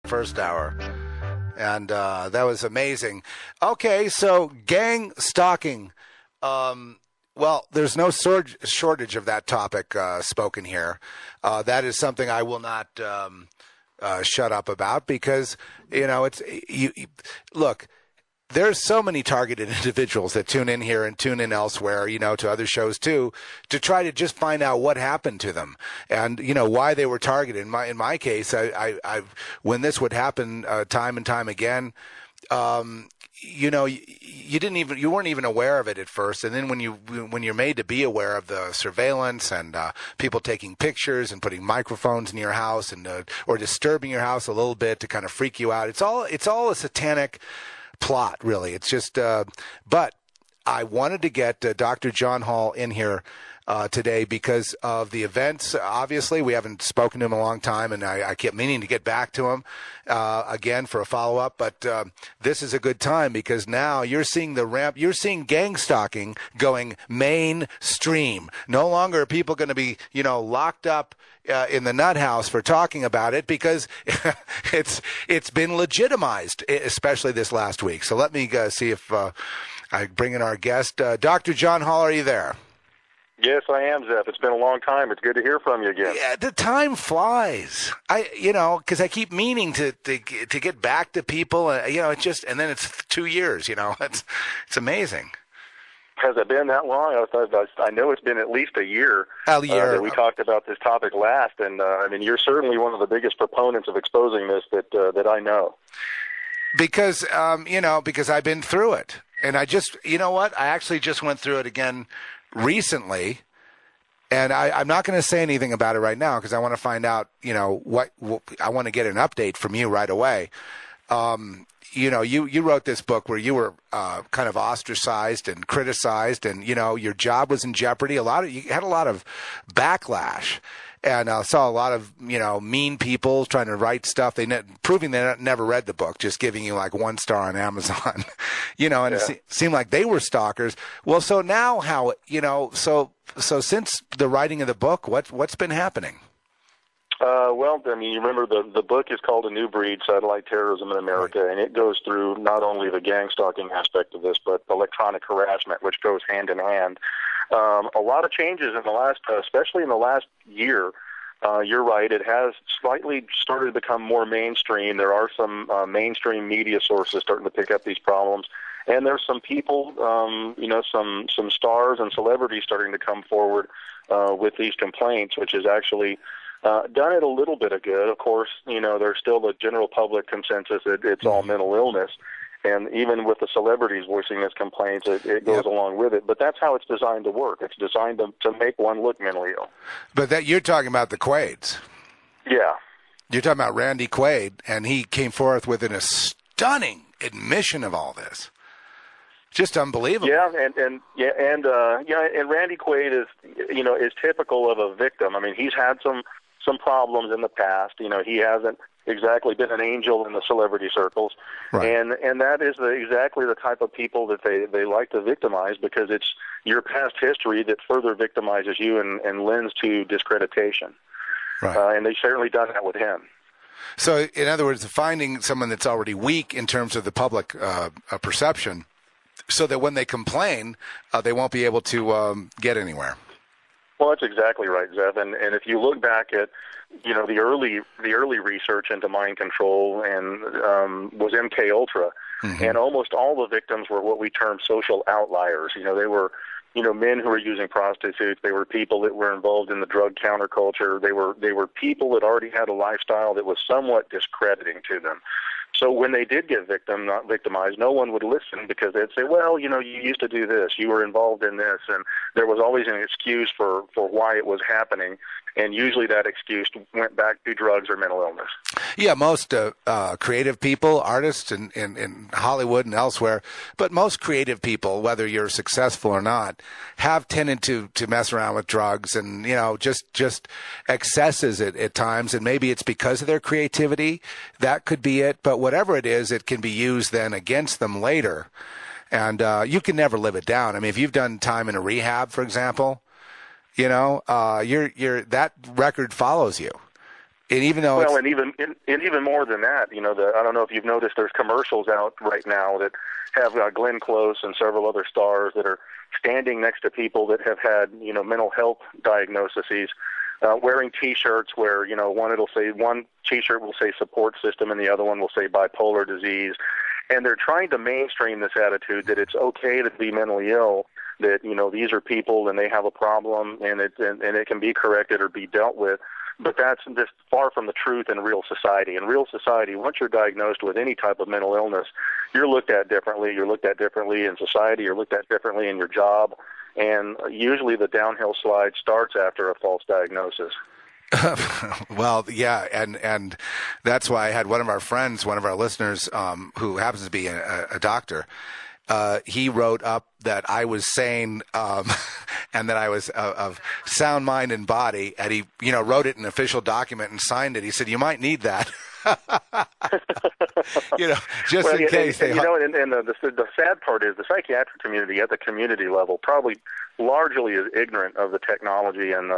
first hour. And that was amazing. Okay, so gang stalking. Well, there's no shortage of that topic spoken here. That is something I will not shut up about because, it's look. There's so many targeted individuals that tune in here and tune in elsewhere, to other shows too, to try to just find out what happened to them and, why they were targeted. In my case, I when this would happen time and time again, you weren't even aware of it at first. And then when you're made to be aware of the surveillance and people taking pictures and putting microphones in your house and or disturbing your house a little bit to kind of freak you out, it's all a satanic plot, really. It's just, but I wanted to get Dr. John Hall in here today because of the events. Obviously, we haven't spoken to him in a long time, and I kept meaning to get back to him again for a follow-up. But this is a good time because now you're seeing the ramp. You're seeing gang stalking going mainstream. No longer are people going to be, locked up in the nut house for talking about it because it's been legitimized, especially this last week. So let me see if I bring in our guest. Dr. John Hall, are you there? Yes, I am, Zeph. It's been a long time. It's good to hear from you again. Yeah, the time flies. Because I keep meaning to get back to people. It's just, and then it's 2 years. It's amazing. Has it been that long? I know it's been at least a year. That we talked about this topic last, and you're certainly one of the biggest proponents of exposing this that I know. Because because I've been through it, and I just, I actually just went through it again recently, and I'm not going to say anything about it right now because I want to find out, what I want to get an update from you right away. You wrote this book where you were kind of ostracized and criticized, and your job was in jeopardy. You had a lot of backlash, and I saw a lot of mean people trying to write stuff proving they never read the book, just giving you like 1 star on Amazon, and it seemed like they were stalkers. Well, so now how so since the writing of the book, what's been happening? You remember the book is called A New Breed, Satellite Terrorism in America, and it goes through not only the gang stalking aspect of this, but electronic harassment, which goes hand in hand. A lot of changes in the last, especially in the last year. You're right, it has slightly started to become more mainstream. There are some mainstream media sources starting to pick up these problems. And there's some people, some stars and celebrities starting to come forward with these complaints, which is actually done it a little bit of good. Of course, there's still the general public consensus that it's all mental illness. And even with the celebrities voicing this complaints, it goes along with it. But that's how it's designed to work. It's designed to make one look mentally ill. But you're talking about the Quaids. Yeah. You're talking about Randy Quaid, and he came forth with a stunning admission of all this. Just unbelievable. Yeah, and Randy Quaid is typical of a victim. He's had some problems in the past. He hasn't exactly been an angel in the celebrity circles, right. And that is exactly the type of people that they like to victimize, because it's your past history that further victimizes you and lends to discreditation. Right. And they've certainly done that with him. So, in other words, finding someone that's already weak in terms of the public perception, so that when they complain, they won't be able to get anywhere. Well, that's exactly right, Zeph. And if you look back at the early research into mind control and was MK Ultra, mm-hmm. and almost all the victims were what we term social outliers. They were men who were using prostitutes. They were people that were involved in the drug counterculture. They were people that already had a lifestyle that was somewhat discrediting to them. So when they did get not victimized, no one would listen, because they'd say, well, you used to do this, you were involved in this, and there was always an excuse for why it was happening, and usually that excuse went back to drugs or mental illness. Yeah, most creative people, artists in Hollywood and elsewhere, but most creative people, whether you're successful or not, have tended to mess around with drugs and, just excesses at times, and maybe it's because of their creativity. That could be it, but whatever it is, it can be used then against them later, and you can never live it down. If you've done time in a rehab, for example, that record follows you. And even though and even more than that, I don't know if you've noticed, there's commercials out right now that have Glenn Close and several other stars that are standing next to people that have had mental health diagnoses, wearing T-shirts where one T-shirt will say support system and the other one will say bipolar disease, and they're trying to mainstream this attitude that it's okay to be mentally ill, that these are people and they have a problem and it can be corrected or be dealt with. But that's just far from the truth in real society. In real society, once you're diagnosed with any type of mental illness, you're looked at differently. You're looked at differently in society. You're looked at differently in your job. And usually the downhill slide starts after a false diagnosis. Well, yeah, and that's why I had one of our friends, one of our listeners, who happens to be a doctor. He wrote up that I was sane, and that I was of sound mind and body, and he, wrote it in an official document and signed it. He said, "You might need that." Just in case. And the sad part is the psychiatric community at the community level probably largely is ignorant of the technology and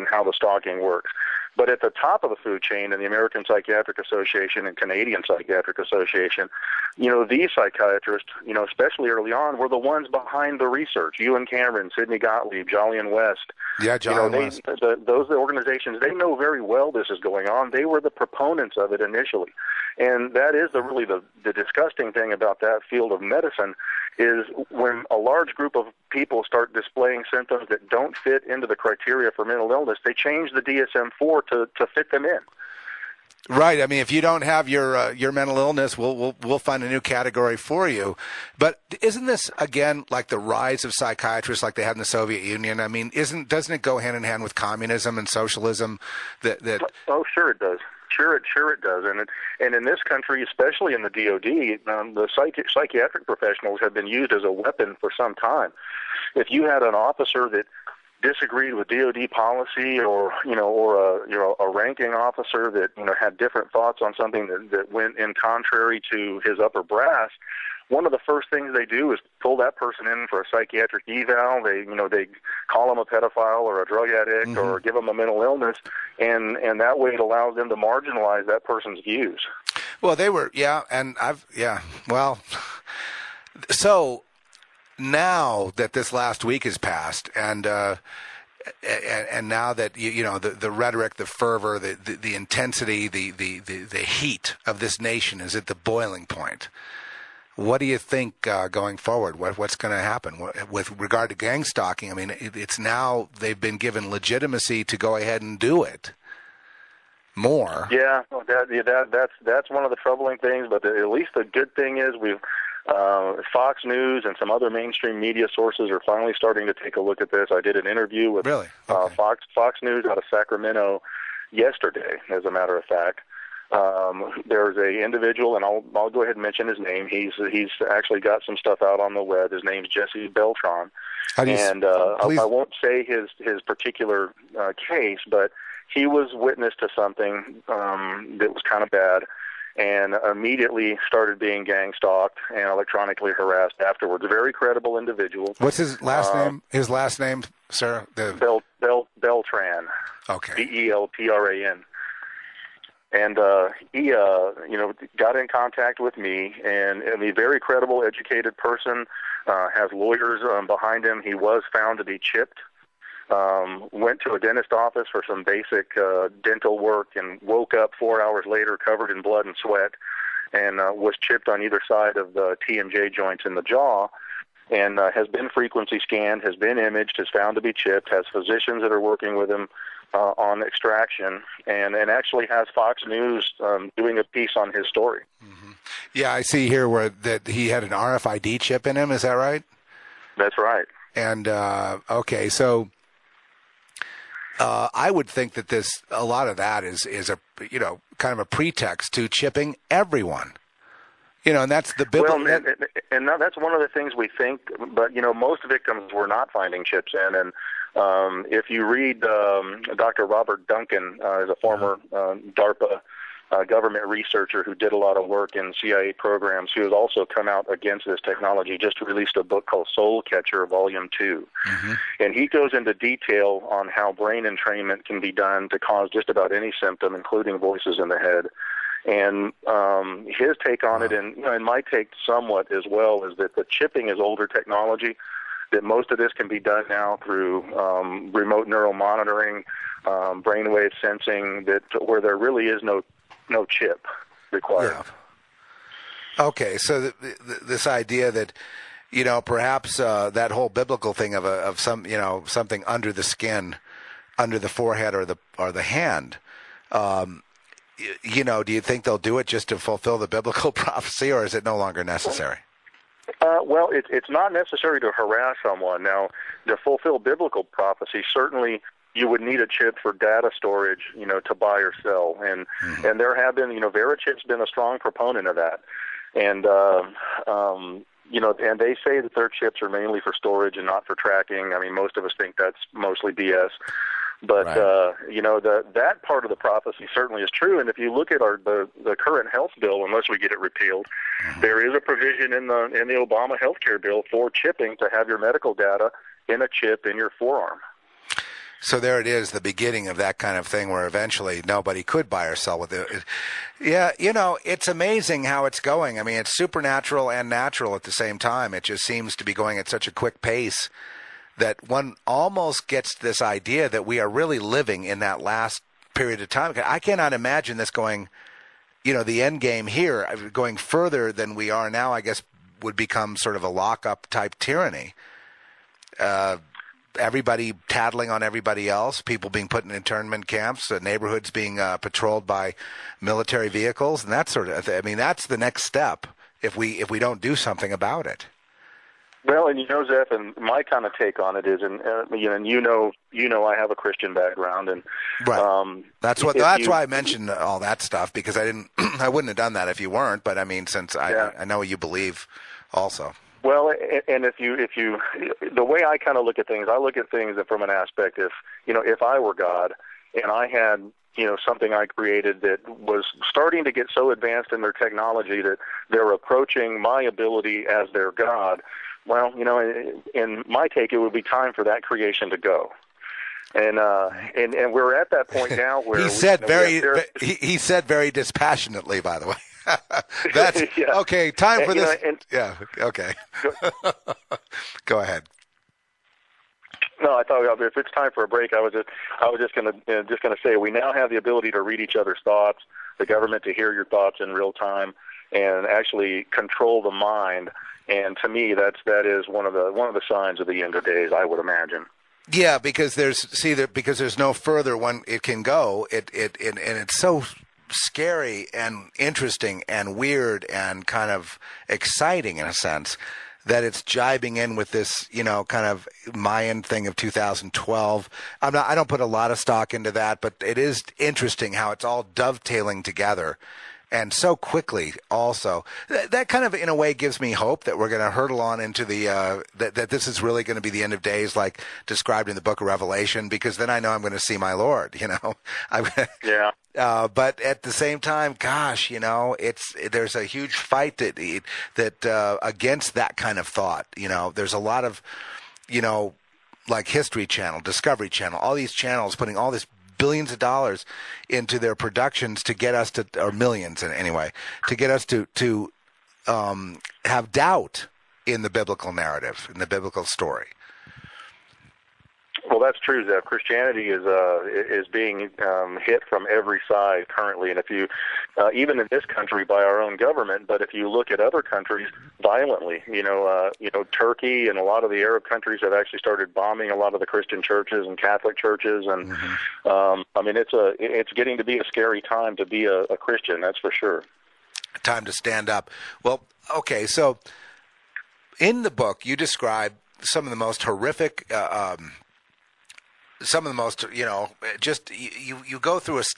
how the stalking works. But at the top of the food chain in the American Psychiatric Association and Canadian Psychiatric Association, these psychiatrists, especially early on, were the ones behind the research. Ewan Cameron, Sidney Gottlieb, Jolyon West. Yeah, Jolyon West. Those organizations, they know very well this is going on. They were the proponents of it initially. And that is really the disgusting thing about that field of medicine, is when a large group of people start displaying symptoms that don't fit into the criteria for mental illness, they change the DSM-4 to fit them in. Right. I mean, if you don't have your mental illness, we'll find a new category for you. But isn't this again like the rise of psychiatrists, like they had in the Soviet Union? I mean, doesn't it go hand in hand with communism and socialism? Oh, sure it does. Sure it does. And in this country, especially in the DOD, the psychiatric professionals have been used as a weapon for some time. If you had an officer that disagreed with DOD policy, or a ranking officer that had different thoughts on something that went in contrary to his upper brass, one of the first things they do is pull that person in for a psychiatric eval. They call him a pedophile or a drug addict, mm-hmm. or give him a mental illness, and that way it allows them to marginalize that person's views. Well, so now that this last week has passed, and now that the rhetoric, the fervor, the intensity, the heat of this nation is at the boiling point. What do you think going forward? What's going to happen with regard to gang stalking? I mean, it's now they've been given legitimacy to go ahead and do it more. Yeah, that's one of the troubling things. But at least the good thing is Fox News and some other mainstream media sources are finally starting to take a look at this. I did an interview with Fox News out of Sacramento yesterday, as a matter of fact. There's a individual, and I'll go ahead and mention his name. He's actually got some stuff out on the web. His name's Jesse Beltran, and I won't say his particular case, but he was witness to something that was kind of bad, and immediately started being gang stalked and electronically harassed afterwards. A very credible individual. What's his last name? His last name, sir? Beltran. Okay. Beltran. And he, got in contact with me, and a very credible, educated person, has lawyers behind him. He was found to be chipped. Went to a dentist office for some basic dental work, and woke up 4 hours later covered in blood and sweat, and was chipped on either side of the T&J joints in the jaw, and has been frequency scanned, has been imaged, is found to be chipped, has physicians that are working with him on extraction, and actually has Fox News doing a piece on his story. Mm-hmm. Yeah, I see here that he had an RFID chip in him. Is that right? That's right. And okay, so I would think that a lot of that is a kind of a pretext to chipping everyone. And that's the biblical. Well, and that's one of the things we think, but most victims were not finding chips in, and if you read Dr. Robert Duncan, is a former DARPA government researcher who did a lot of work in CIA programs, who has also come out against this technology, just released a book called Soul Catcher, Volume 2. Mm-hmm. And he goes into detail on how brain entrainment can be done to cause just about any symptom, including voices in the head. And his take on it, and my take somewhat as well, is that the chipping is older technology, that most of this can be done now through remote neural monitoring, brainwave sensing, that where there really is no chip required. Yeah. Okay, so this idea that perhaps that whole biblical thing of some something under the skin, under the forehead or the hand. Do you think they'll do it just to fulfill the biblical prophecy, or is it no longer necessary? Well, it's not necessary to harass someone. Now, to fulfill biblical prophecy, certainly you would need a chip for data storage, to buy or sell. And and there have been, Verichip's been a strong proponent of that. And, and they say that their chips are mainly for storage and not for tracking. I mean, most of us think that's mostly BS. But, right. That part of the prophecy certainly is true. And if you look at the current health bill, unless we get it repealed, there is a provision in the Obama health care bill for chipping, to have your medical data in a chip in your forearm. So there it is, the beginning of that kind of thing where eventually nobody could buy or sell with it. Yeah, it's amazing how it's going. I mean, it's supernatural and natural at the same time. It just seems to be going at such a quick pace that one almost gets this idea that we are really living in that last period of time. I cannot imagine this going, the end game here, going further than we are now, I guess, would become sort of a lockup type tyranny. Everybody tattling on everybody else, people being put in internment camps, neighborhoods being patrolled by military vehicles, and that sort of thing. I mean, that's the next step if we don't do something about it. Well, and Zeph, and my kind of take on it is, and I have a Christian background, and right. That's why I mentioned all that stuff, because I wouldn't have done that if you weren't. But I mean, since I know you believe also. Well, and if you, the way I kind of look at things, I look at things from an aspect of, if I were God and I had, something I created that was starting to get so advanced in their technology that they're approaching my ability as their God. Well, in my take, it would be time for that creation to go. And we're at that point now where he said very dispassionately, by the way. That's okay. Time for this. Okay. Go ahead. No, I thought if it's time for a break, I was just going to say we now have the ability to read each other's thoughts, the government to hear your thoughts in real time, and actually control the mind. And to me, that is one of the signs of the end of days, I would imagine. Yeah, because there's no further one it can go. And it's so scary and interesting and weird and kind of exciting in a sense that it's jibing in with this, kind of Mayan thing of 2012. I don't put a lot of stock into that, but it is interesting how it's all dovetailing together. And so quickly also. That kind of, in a way, gives me hope that we're going to hurtle on into the that this is really going to be the end of days like described in the book of Revelation, because then I know I'm going to see my Lord, Yeah. But at the same time, gosh, there's a huge fight that against that kind of thought. There's a lot of, like History Channel, Discovery Channel, all these channels putting all this billions of dollars into their productions to get us to, or millions anyway, to get us to have doubt in the biblical narrative, in the biblical story. Well, that's true, Zeph. Christianity is being hit from every side currently, and if you, even in this country by our own government, but if you look at other countries, violently, Turkey and a lot of the Arab countries have actually started bombing a lot of the Christian churches and Catholic churches, and I mean, it's getting to be a scary time to be a Christian, that's for sure. Time to stand up. Well, okay, so in the book you describe some of the most horrific. Some of the most, just you go through